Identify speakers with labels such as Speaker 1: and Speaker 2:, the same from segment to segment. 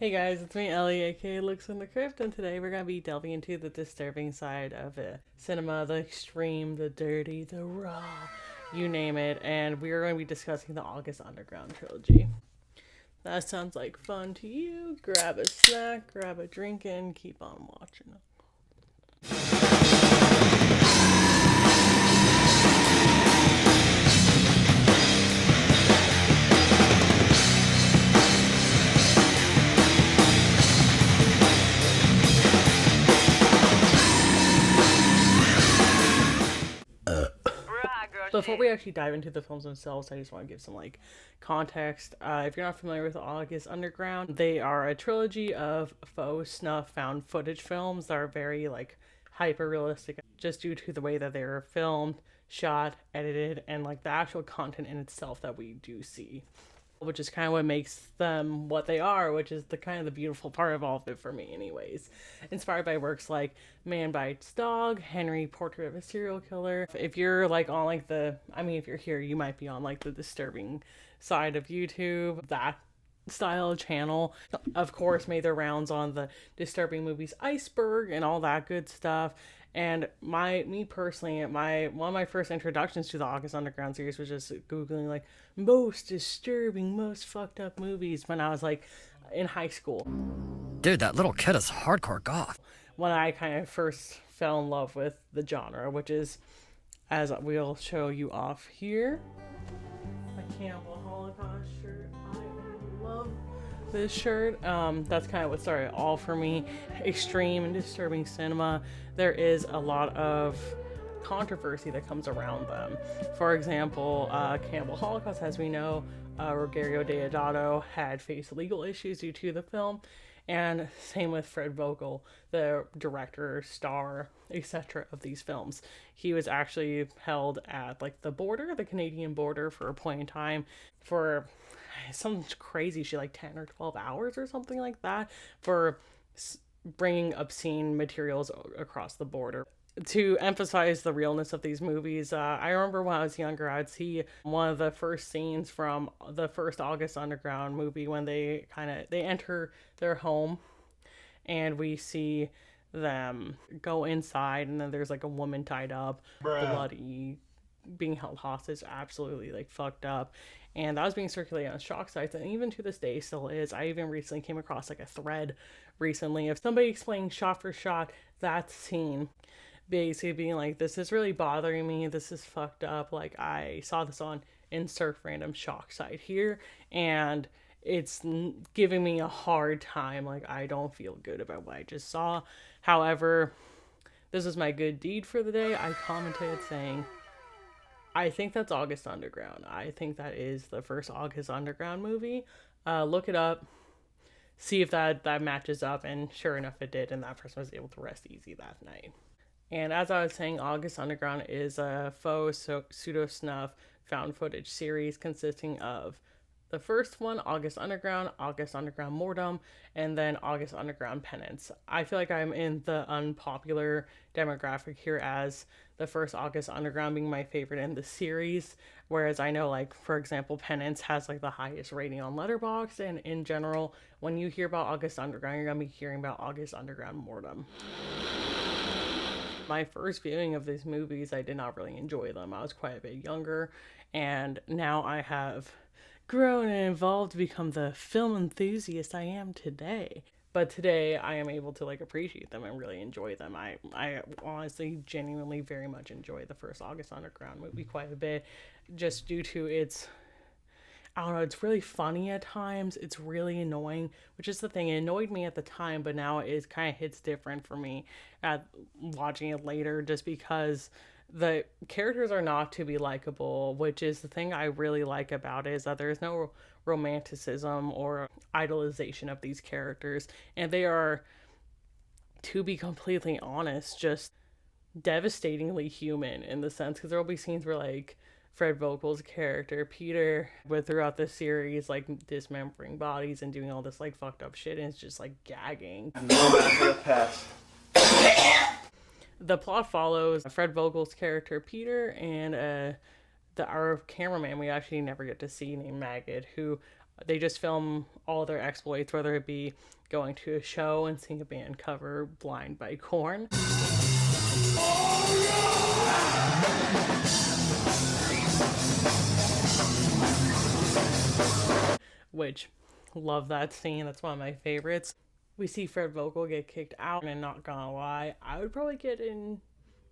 Speaker 1: Hey guys, it's me, Ellie, aka Looks in the Crypt, and today we're going to be delving into the disturbing side of cinema, the extreme, the dirty, the raw, you name it, and we are going to be discussing the August Underground trilogy. That sounds like fun to you. Grab a snack, grab a drink, and keep on watching. Before we actually dive into the films themselves, I just want to give some context. If you're not familiar with August Underground, they are a trilogy of faux snuff found footage films that are very hyper realistic, just due to the way that they're filmed, shot, edited, and the actual content in itself that we do see, which is kind of what makes them what they are, which is the kind of the beautiful part of all of it for me anyways. Inspired by works like Man Bites Dog, Henry, Portrait of a Serial Killer. If you're on if you're here, you might be on the disturbing side of YouTube. That style channel, of course, made their rounds on the disturbing movies Iceberg and all that good stuff. And me personally, one of my first introductions to the August Underground series was just googling most disturbing, most fucked up movies when I was in high school.
Speaker 2: Dude, that little kid is hardcore goth.
Speaker 1: When I kind of first fell in love with the genre, which is, as we'll show you off here, a Cannibal Holocaust shirt. I love this shirt. That's kind of what started all for me. Extreme and disturbing cinema. There is a lot of controversy that comes around them. For example, Cannibal Holocaust, as we know, Rogerio Deodato had faced legal issues due to the film, and same with Fred Vogel, the director, star, etc. of these films. He was actually held at the border, the Canadian border, for a point in time for some crazy shit, 10 or 12 hours or something like that, for bringing obscene materials across the border. To emphasize the realness of these movies, I remember when I was younger, I'd see one of the first scenes from the first August Underground movie when they enter their home, and we see them go inside, and then there's a woman tied up, bloody, being held hostage, absolutely fucked up. And that was being circulated on shock sites, and even to this day still is. I even recently came across a thread recently of somebody explaining shot for shot that scene, basically being this is really bothering me, this is fucked up, I saw this on insert random shock site here, and it's giving me a hard time, I don't feel good about what I just saw. However, this is my good deed for the day. I commented saying, I think that's August Underground. I think that is the first August Underground movie. Look it up, see if that matches up, and sure enough it did, and that person was able to rest easy that night. And as I was saying, August Underground is a faux pseudo-snuff found footage series consisting of the first one, August Underground Mortem, and then August Underground Penance. I feel like I'm in the unpopular demographic here, as the first August Underground being my favorite in the series, whereas I know, for example, Penance has the highest rating on Letterboxd, and in general, when you hear about August Underground, you're going to be hearing about August Underground Mortem. My first viewing of these movies, I did not really enjoy them. I was quite a bit younger, and now I have grown and evolved to become the film enthusiast I am today. But today I am able to appreciate them and really enjoy them. I honestly genuinely very much enjoy the first August Underground movie quite a bit, just due to its, I don't know, it's really funny at times, it's really annoying, which is the thing, it annoyed me at the time, but now it kind of hits different for me at watching it later, just because the characters are not to be likable, which is the thing I really like about it, is that there's no romanticism or idolization of these characters, and they are, to be completely honest, just devastatingly human in the sense, because there will be scenes where Fred Vogel's character Peter, with throughout the series dismembering bodies and doing all this fucked up shit, and it's just gagging. The plot follows Fred Vogel's character Peter and our cameraman we actually never get to see, named Maggot, who They just film all their exploits, whether it be going to a show and seeing a band cover Blind by Korn. Which, love that scene. That's one of my favorites. We see Fred Vogel get kicked out, and not gonna lie, I would probably get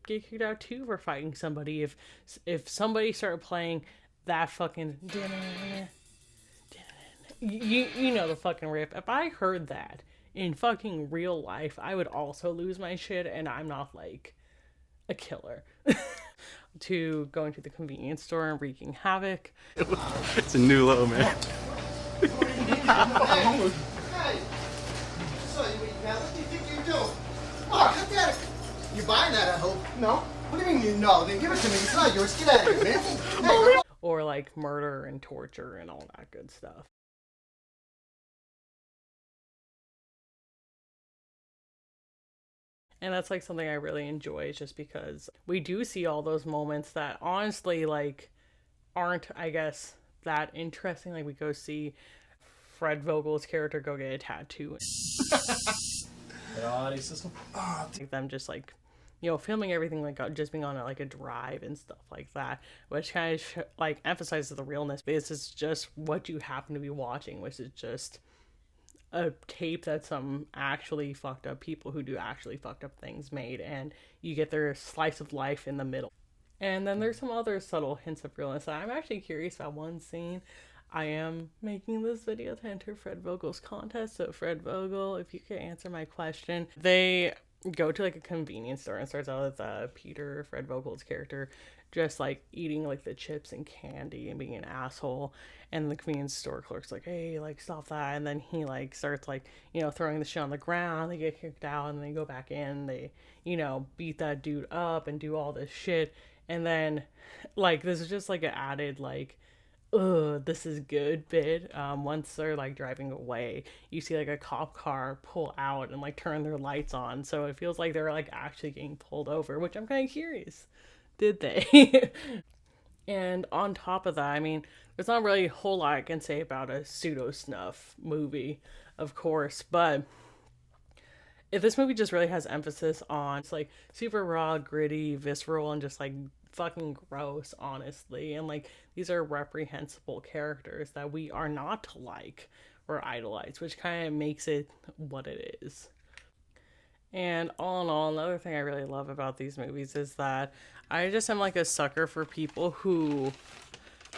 Speaker 1: kicked out too for fighting somebody if somebody started playing that fucking you know the fucking riff. If I heard that in fucking real life, I would also lose my shit, and I'm not like a killer. To going to the convenience store and wreaking havoc.
Speaker 3: It's a new low, man.
Speaker 4: Hey, so what do you think you're doing? Oh, cut that. You're buying that, I hope. No. What do you mean you know? Then give it to me. It's not yours. Get out of here, man. Hey,
Speaker 1: or like murder and torture and all that good stuff. And that's like something I really enjoy, just because we do see all those moments that honestly like aren't, I guess, that interesting. Like we go see Fred Vogel's character go get a tattoo. Like them just like, you know, filming everything like just being on like a drive and stuff like that, which kind of like emphasizes the realness. This is just what you happen to be watching, which is just a tape that some actually fucked up people who do actually fucked up things made, and you get their slice of life in the middle. And then there's some other subtle hints of realness. I'm actually curious about one scene. I am making this video to enter Fred Vogel's contest, so Fred Vogel, if you could answer my question. They go to like a convenience store and starts out with Peter, Fred Vogel's character, just like eating like the chips and candy and being an asshole, and the convenience store clerk's like, hey, like stop that. And then he like starts like, you know, throwing the shit on the ground. They get kicked out and they go back in, they, you know, beat that dude up and do all this shit. And then like this is just like an added like, ugh, this is good bit. Once they're like driving away, you see like a cop car pull out and like turn their lights on, so it feels like they're like actually getting pulled over, which I'm kind of curious, did they? And on top of that, I mean, there's not really a whole lot I can say about a pseudo snuff movie, of course, but if this movie just really has emphasis on it's like super raw, gritty, visceral, and just like fucking gross, honestly, and like these are reprehensible characters that we are not to like or idolize, which kind of makes it what it is. And all in all, another thing I really love about these movies is that I just am like a sucker for people who,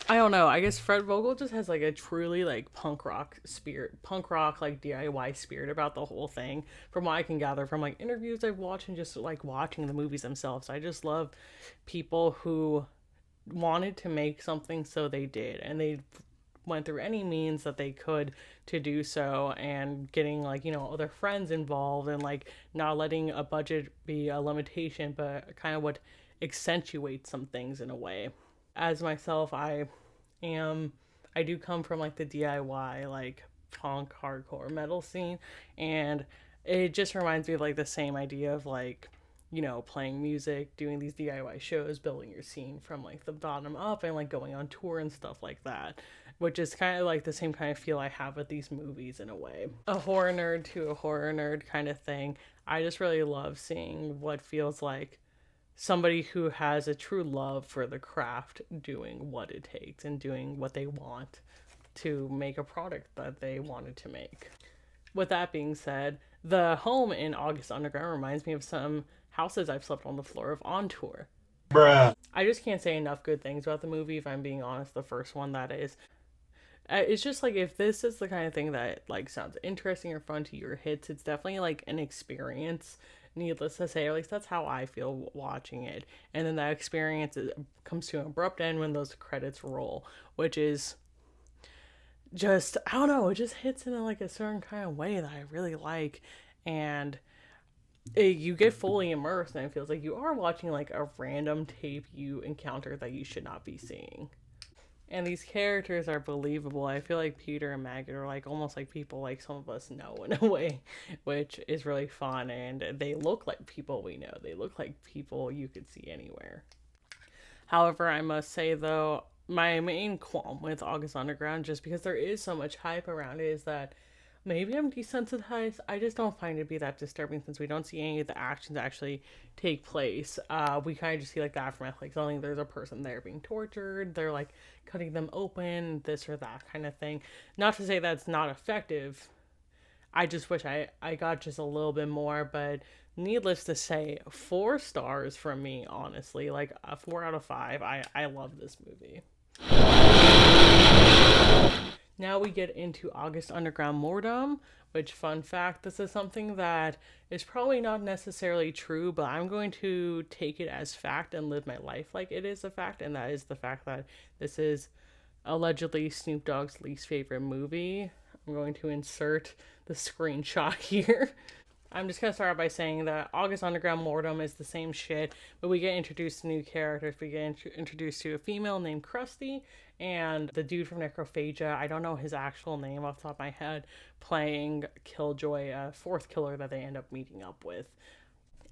Speaker 1: I don't know, I guess Fred Vogel just has like a truly like punk rock spirit, punk rock like DIY spirit about the whole thing, from what I can gather from like interviews I've watched and just like watching the movies themselves. I just love people who wanted to make something, so they did, and they went through any means that they could to do so, and getting like, you know, other friends involved, and like not letting a budget be a limitation, but kind of what accentuates some things in a way. As myself, I do come from like the DIY like punk hardcore metal scene, and it just reminds me of like the same idea of like, you know, playing music, doing these DIY shows, building your scene from like the bottom up, and like going on tour and stuff like that, which is kind of like the same kind of feel I have with these movies in a way. A horror nerd to a horror nerd kind of thing. I just really love seeing what feels like somebody who has a true love for the craft doing what it takes and doing what they want to make a product that they wanted to make. With that being said, the home in August Underground reminds me of some houses I've slept on the floor of on tour.
Speaker 3: Bruh.
Speaker 1: I just can't say enough good things about the movie, if I'm being honest, the first one that is. It's just like, if this is the kind of thing that like sounds interesting or fun to your hits, it's definitely like an experience, needless to say. At least that's how I feel watching it. And then that experience comes to an abrupt end when those credits roll, which is just, I don't know, it just hits in like a certain kind of way that I really like. And you get fully immersed, and it feels like you are watching like a random tape you encounter that you should not be seeing. And these characters are believable. I feel like Peter and Maggot are like almost like people like some of us know in a way, which is really fun. And they look like people we know. They look like people you could see anywhere. However, I must say though, my main qualm with August Underground, just because there is so much hype around it, is that maybe I'm desensitized. I just don't find it to be that disturbing since we don't see any of the actions actually take place. We kind of just see like the aftermath, like something there's a person there being tortured, they're like cutting them open, this or that kind of thing. Not to say that's not effective. I just wish I got just a little bit more, but needless to say, 4 stars from me, honestly. Like a 4 out of 5. I love this movie. Now we get into August Underground Mortem, which, fun fact, this is something that is probably not necessarily true, but I'm going to take it as fact and live my life like it is a fact, and that is the fact that this is allegedly Snoop Dogg's least favorite movie. I'm going to insert the screenshot here. I'm just going to start out by saying that August Underground Mortem is the same shit, but we get introduced to new characters. We get introduced to a female named Krusty, and the dude from Necrophagia, I don't know his actual name off the top of my head, playing Killjoy, a fourth killer that they end up meeting up with.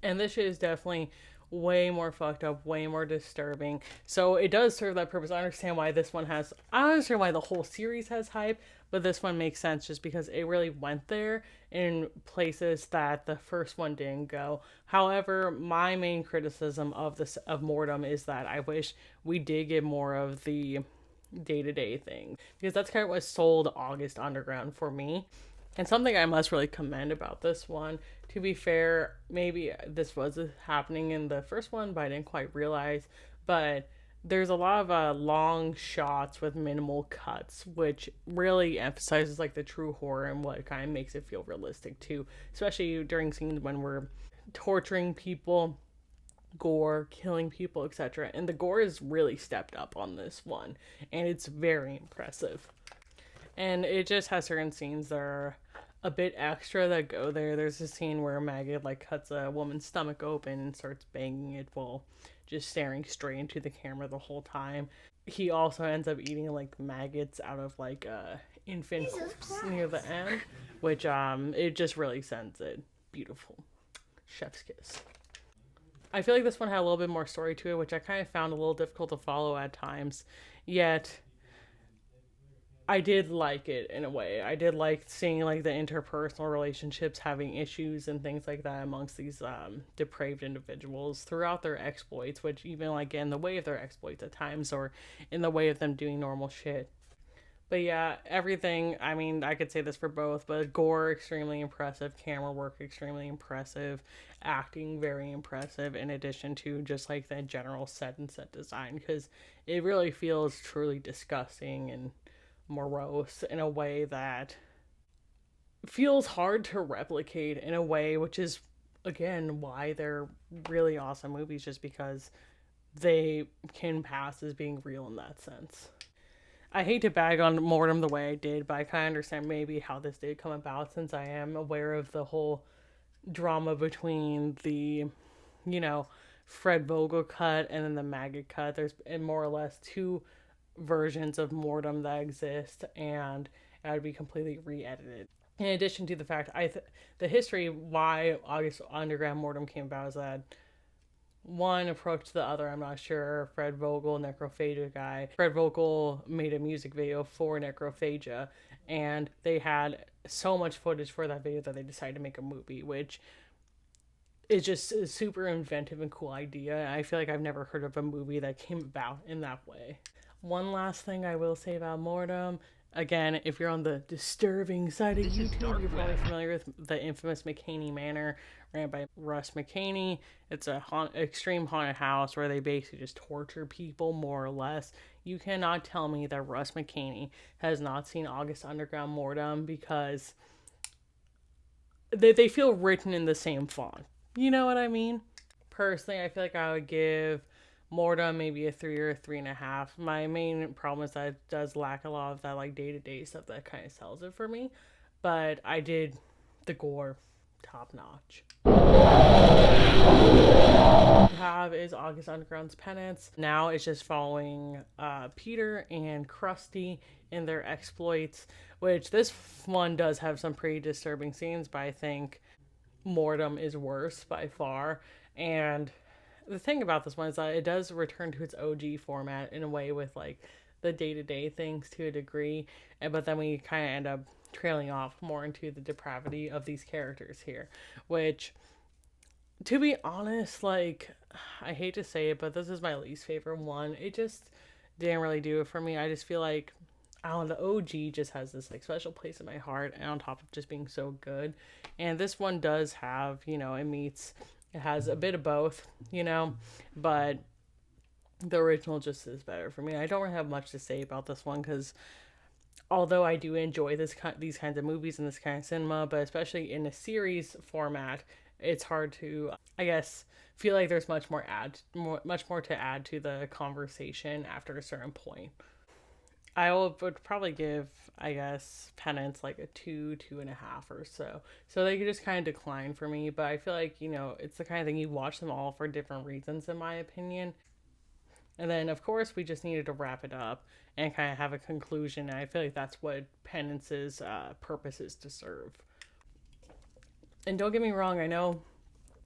Speaker 1: And this shit is definitely way more fucked up, way more disturbing. So it does serve that purpose. I understand why this one has, I don't understand why the whole series has hype, but this one makes sense just because it really went there in places that the first one didn't go. However, my main criticism of Mortem is that I wish we did get more of the day-to-day thing, because that's kind of what sold August Underground for me. And something I must really commend about this one, to be fair, maybe this was happening in the first one, but I didn't quite realize, but there's a lot of long shots with minimal cuts, which really emphasizes like the true horror and what kind of makes it feel realistic too, especially during scenes when we're torturing people, gore, killing people, etc. And the gore is really stepped up on this one, and it's very impressive. And it just has certain scenes that are a bit extra that go there. There's a scene where Maggot like cuts a woman's stomach open and starts banging it while just staring straight into the camera the whole time. He also ends up eating like maggots out of like infant corpse near the end, which it just really sends it beautiful. Chef's kiss. I feel like this one had a little bit more story to it, which I kind of found a little difficult to follow at times. Yet I did like it in a way. I did like seeing like the interpersonal relationships having issues and things like that amongst these depraved individuals throughout their exploits, which even like in the way of their exploits at times, or in the way of them doing normal shit. But yeah, everything, I mean, I could say this for both, but gore, extremely impressive, camera work, extremely impressive, acting, very impressive, in addition to just like the general set design, because it really feels truly disgusting and morose in a way that feels hard to replicate in a way, which is again why they're really awesome movies, just because they can pass as being real in that sense. I hate to bag on Mortem the way I did, but I kind of understand maybe how this did come about, since I am aware of the whole drama between the, Fred Vogel cut and then the Maggot cut. There's more or less 2 versions of Mortem that exist, and it would be completely re-edited. In addition to the fact, the history why August Underground Mortem came about is that one approached the other, I'm not sure. Fred Vogel, Necrophagia guy. Fred Vogel made a music video for Necrophagia, and they had so much footage for that video that they decided to make a movie, which is just a super inventive and cool idea. I feel like I've never heard of a movie that came about in that way. One last thing I will say about Mortem. Again, if you're on the disturbing side of YouTube, you're probably familiar with the infamous McKinney Manor, ran by Russ McKinney. It's a extreme haunted house where they basically just torture people, more or less. You cannot tell me that Russ McKinney has not seen August Underground Mortem, because they feel written in the same font. You know what I mean? Personally, I feel like I would give Mortem maybe a 3 or 3.5. My main problem is that it does lack a lot of that like day-to-day stuff that kind of sells it for me. But I did the gore top notch. What we have is August Underground's Penance. Now it's just following Peter and Krusty in their exploits, which this one does have some pretty disturbing scenes, but I think Mortem is worse by far. And the thing about this one is that it does return to its OG format in a way, with like the day-to-day things to a degree, but then we kind of end up trailing off more into the depravity of these characters here, which, to be honest, like, I hate to say it, but this is my least favorite one. It just didn't really do it for me. I just feel like, I don't know, the OG just has this like special place in my heart, and on top of just being so good. And this one does have, it has a bit of both, but the original just is better for me. I don't really have much to say about this one because although I do enjoy these kinds of movies and this kind of cinema, but especially in a series format, it's hard to, I guess, feel like there's much more to add to the conversation after a certain point. I would probably give, I guess, Penance like a 2.5 or so. So they could just kind of decline for me. But I feel like, it's the kind of thing you watch them all for different reasons, in my opinion. And then, of course, we just needed to wrap it up and kind of have a conclusion. And I feel like that's what Penance's purpose is to serve. And don't get me wrong, I know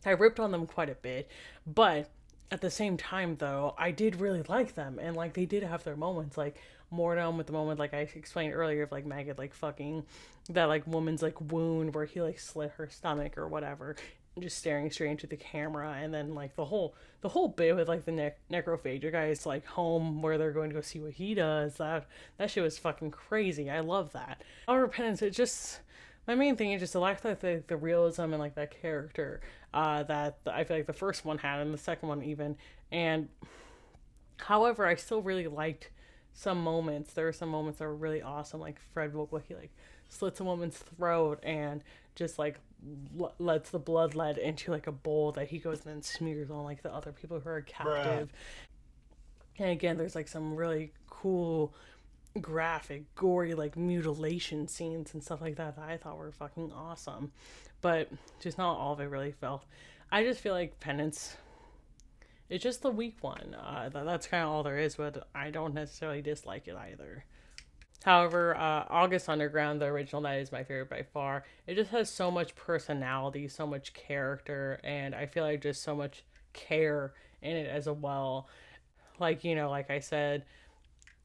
Speaker 1: I ripped on them quite a bit, but at the same time, though, I did really like them, and like they did have their moments, like Mortem with the moment, like I explained earlier, of like Maggot like fucking that like woman's like wound where he like slit her stomach or whatever, just staring straight into the camera, and then like the whole bit with like the necrophagia guy's like home where they're going to go see what he does. That shit was fucking crazy. I love that. Our Penance, it just. My main thing is just the lack of the realism and like that character that I feel like the first one had, and the second one even. And however, I still really liked some moments. There were some moments that were really awesome, like Fred Vogel, he like slits a woman's throat and just like lets the blood lead into like a bowl that he goes and then smears on like the other people who are captive. Bruh. And again, there's like some really cool, graphic, gory, like mutilation scenes and stuff like that I thought were fucking awesome, but just not all of it really felt. I just feel like Penance, it's just the weak one. That's kind of all there is, but I don't necessarily dislike it either. However, August Underground, the original, that is my favorite by far. It just has so much personality, so much character, and I feel like just so much care in it as well. Like, like I said,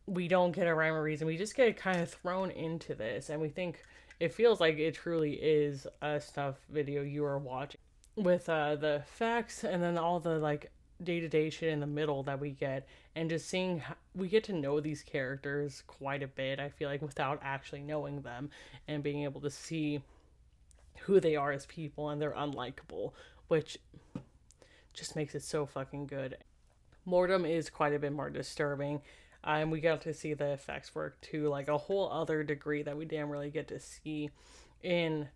Speaker 1: we don't get a rhyme or reason. We just get kind of thrown into this, and we think it feels like it truly is a snuff video you are watching with the facts and then all the like day-to-day shit in the middle that we get, and just seeing how we get to know these characters quite a bit, I feel like, without actually knowing them, and being able to see who they are as people, and they're unlikable, which just makes it so fucking good. Mortem is quite a bit more disturbing. And we got to see the effects work to like a whole other degree that we didn't really get to see in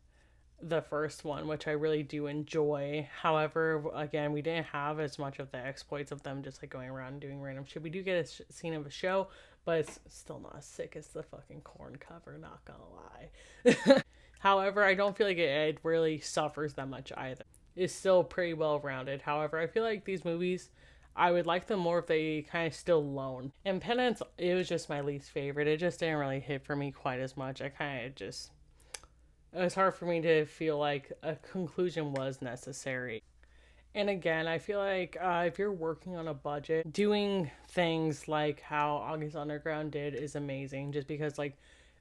Speaker 1: the first one, which I really do enjoy. However, again, we didn't have as much of the exploits of them just like going around and doing random shit. We do get a scene of a show, but it's still not as sick as the fucking Korn cover, not gonna lie. However, I don't feel like it really suffers that much either. It's still pretty well rounded. However, I feel like these movies, I would like them more if they kind of still lone. And Penance, it was just my least favorite. It just didn't really hit for me quite as much. It was hard for me to feel like a conclusion was necessary. And again, I feel like if you're working on a budget, doing things like how August Underground did is amazing, just because like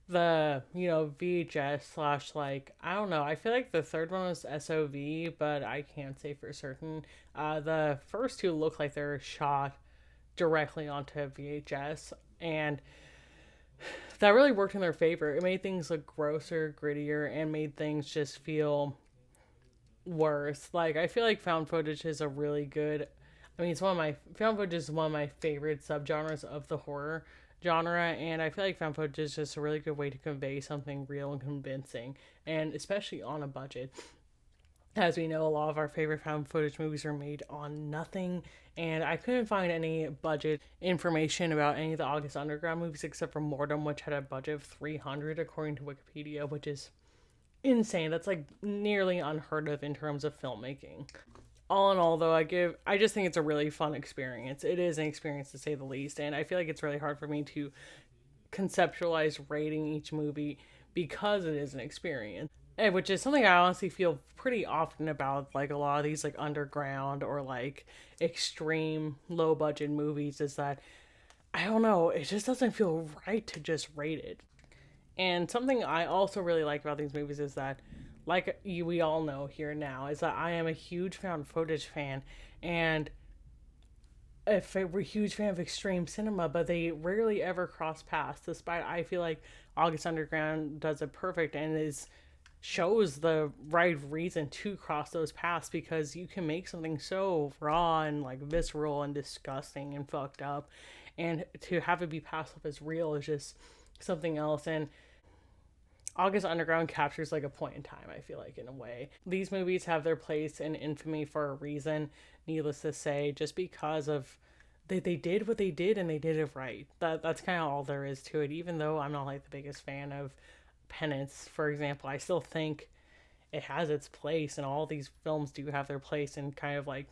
Speaker 1: the VHS / like, I don't know, I feel like the third one was SOV, but I can't say for certain. The first two look like they're shot directly onto VHS, and that really worked in their favor. It made things look grosser, grittier, and made things just feel worse. Like, I feel like found footage is a really good, found footage is one of my favorite subgenres of the horror genre, and I feel like found footage is just a really good way to convey something real and convincing, and especially on a budget. As we know, a lot of our favorite found footage movies are made on nothing, and I couldn't find any budget information about any of the August Underground movies except for Mortem, which had a budget of $300 according to Wikipedia, which is insane. That's like nearly unheard of in terms of filmmaking. All in all, though, I just think it's a really fun experience. It is an experience, to say the least, and I feel like it's really hard for me to conceptualize rating each movie because it is an experience, which is something I honestly feel pretty often about like a lot of these like underground or like extreme low budget movies, is that I don't know, it just doesn't feel right to just rate it. And something I also really like about these movies is that, like we all know here now, is that I am a huge found footage fan, and we're a huge fan of extreme cinema, but they rarely ever cross paths. Despite I feel like August Underground does it perfect and shows the right reason to cross those paths, because you can make something so raw and like visceral and disgusting and fucked up, and to have it be passed off as real is just something else. And August Underground captures like a point in time, I feel like, in a way. These movies have their place in infamy for a reason, needless to say, just because of they did what they did and they did it right. That's kind of all there is to it. Even though I'm not like the biggest fan of Penance, for example, I still think it has its place, and all these films do have their place in kind of like,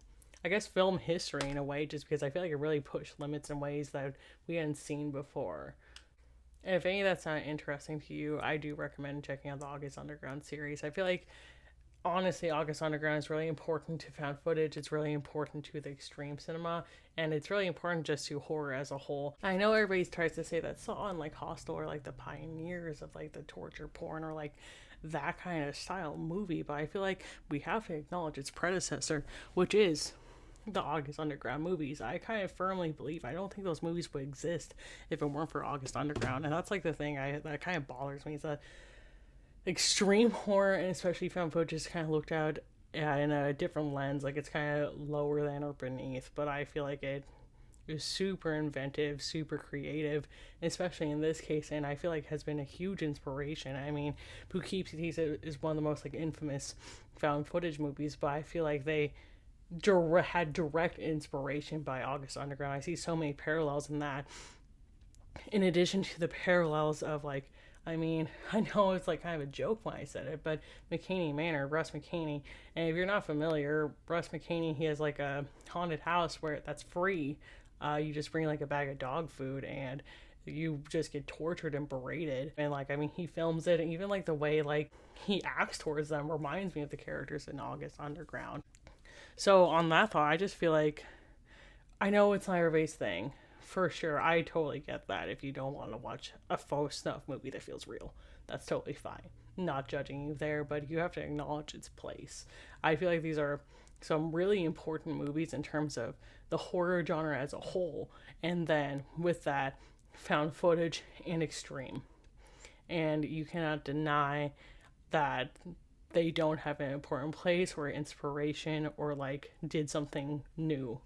Speaker 1: I guess, film history in a way, just because I feel like it really pushed limits in ways that we hadn't seen before. And if any of that's not interesting to you, I do recommend checking out the August Underground series. I feel like, honestly, August Underground is really important to found footage. It's really important to the extreme cinema, and it's really important just to horror as a whole. I know everybody tries to say that Saw and like Hostel are like the pioneers of like the torture porn or like that kind of style movie, but I feel like we have to acknowledge its predecessor, which is the August Underground movies. I kind of firmly believe, I don't think those movies would exist if it weren't for August Underground. And that's like the thing that kind of bothers me, is that extreme horror, and especially found footage, is kind of looked at in a different lens, like it's kind of lower than or beneath. But I feel like it is super inventive, super creative, especially in this case, and I feel like has been a huge inspiration. I mean, Poughkeepsie is one of the most like infamous found footage movies, but I feel like they had direct inspiration by August Underground. I see so many parallels in that, in addition to the parallels of like, I mean, I know it's like kind of a joke when I said it, but McKinney Manor, Russ McKinney, and if you're not familiar, Russ McKinney, he has like a haunted house where that's free. You just bring like a bag of dog food and you just get tortured and berated. And like, I mean, he films it, and even like the way like he acts towards them reminds me of the characters in August Underground. So on that thought, I just feel like, I know it's not everybody's thing, for sure. I totally get that. If you don't want to watch a faux snuff movie that feels real, that's totally fine. Not judging you there, but you have to acknowledge its place. I feel like these are some really important movies in terms of the horror genre as a whole, and then with that, found footage and extreme. And you cannot deny that they don't have an important place or inspiration or like did something new.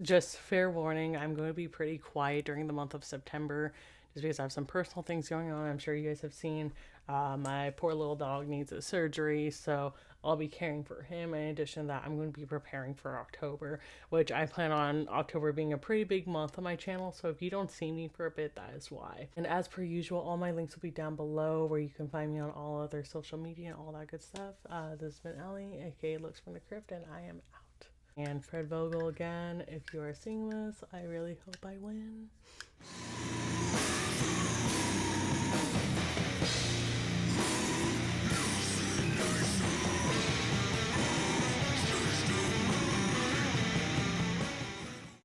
Speaker 1: Just fair warning, I'm going to be pretty quiet during the month of September just because I have some personal things going on. I'm sure you guys have seen. My poor little dog needs a surgery, so I'll be caring for him. In addition to that, I'm going to be preparing for October, which I plan on October being a pretty big month on my channel, so if you don't see me for a bit, that is why. And as per usual, all my links will be down below where you can find me on all other social media and all that good stuff. This has been Ellie, aka Looks from the Crypt, and I am out. And Fred Vogel again, if you are seeing this, I really hope I win.